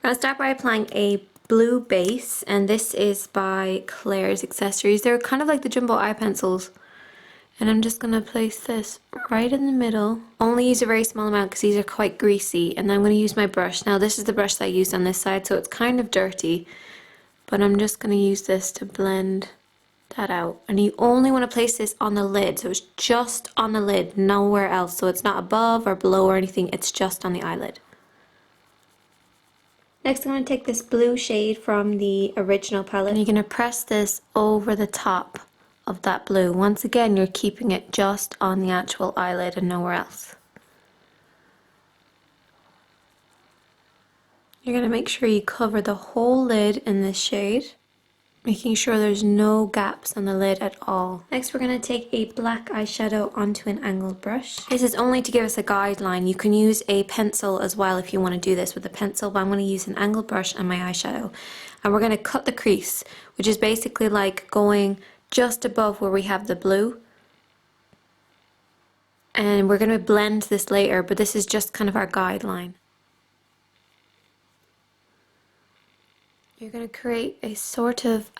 We're going to start by applying a blue base, and this is by Claire's Accessories. They're kind of like the jumbo eye pencils. And I'm just going to place this right in the middle. Only use a very small amount because these are quite greasy. And then I'm going to use my brush. Now this is the brush that I used on this side, so it's kind of dirty. But I'm just going to use this to blend that out. And you only want to place this on the lid, so it's just on the lid, nowhere else. So it's not above or below or anything, it's just on the eyelid. Next I'm going to take this blue shade from the original palette, and you're going to press this over the top of that blue. Once again, you're keeping it just on the actual eyelid and nowhere else. You're going to make sure you cover the whole lid in this shade, making sure there's no gaps on the lid at all. Next we're going to take a black eyeshadow onto an angled brush. This is only to give us a guideline. You can use a pencil as well if you want to do this with a pencil, but I'm going to use an angled brush and my eyeshadow. And we're going to cut the crease, which is basically like going just above where we have the blue. And we're going to blend this later, but this is just kind of our guideline. You're going to create a sort of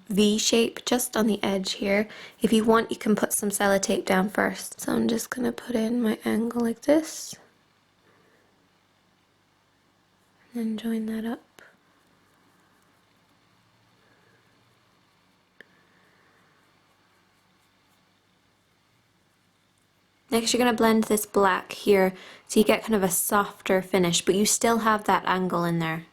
V shape just on the edge here. If you want, you can put some sellotape down first. So I'm just going to put in my angle like this. And then join that up. Next you're going to blend this black here so you get kind of a softer finish, but you still have that angle in there.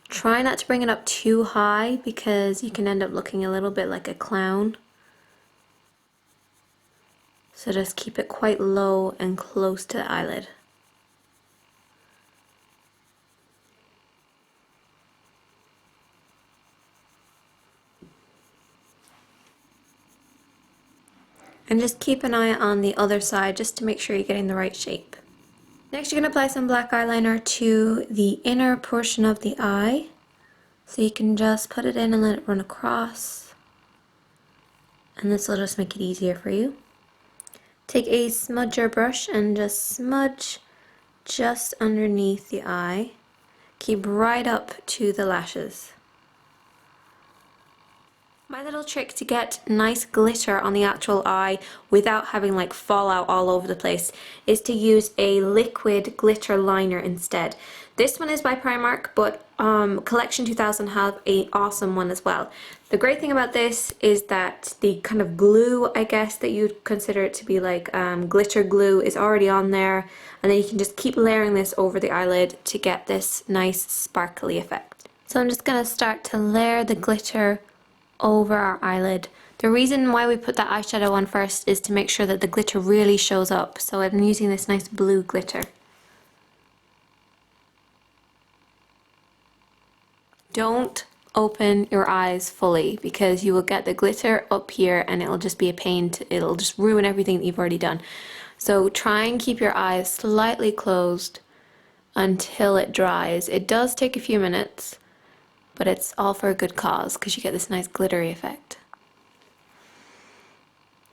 Try not to bring it up too high because you can end up looking a little bit like a clown. So just keep it quite low and close to the eyelid. And just keep an eye on the other side just to make sure you're getting the right shape. Next you're going to apply some black eyeliner to the inner portion of the eye. So you can just put it in and let it run across. And this will just make it easier for you. Take a smudger brush and just smudge just underneath the eye. Keep right up to the lashes. My little trick to get nice glitter on the actual eye without having like fallout all over the place is to use a liquid glitter liner instead. This one is by Primark, but Collection 2000 have an awesome one as well. The great thing about this is that the kind of glue, I guess, that you'd consider it to be like glitter glue is already on there, and then you can just keep layering this over the eyelid to get this nice sparkly effect. So I'm just going to start to layer the glitter over our eyelid. The reason why we put that eyeshadow on first is to make sure that the glitter really shows up. So I'm using this nice blue glitter. Don't open your eyes fully because you will get the glitter up here and it'll just be a pain. It'll just ruin everything that you've already done. So try and keep your eyes slightly closed until it dries. It does take a few minutes, but it's all for a good cause because you get this nice glittery effect.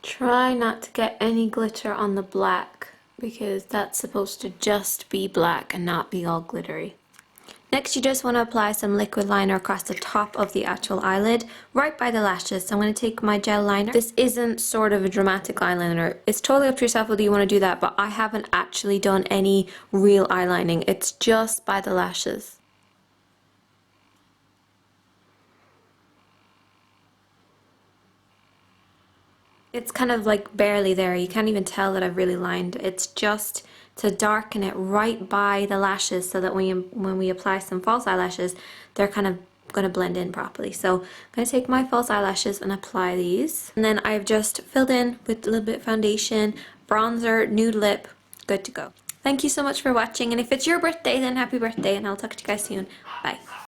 Try not to get any glitter on the black because that's supposed to just be black and not be all glittery. Next you just want to apply some liquid liner across the top of the actual eyelid, right by the lashes. So I'm going to take my gel liner. This isn't sort of a dramatic eyeliner. It's totally up to yourself whether you want to do that, but I haven't actually done any real eyelining. It's just by the lashes. It's kind of like barely there. You can't even tell that I've really lined. It's just to darken it right by the lashes so that when we apply some false eyelashes, they're kind of going to blend in properly. So I'm going to take my false eyelashes and apply these. And then I've just filled in with a little bit of foundation, bronzer, nude lip, good to go. Thank you so much for watching, and if it's your birthday, then happy birthday, and I'll talk to you guys soon. Bye.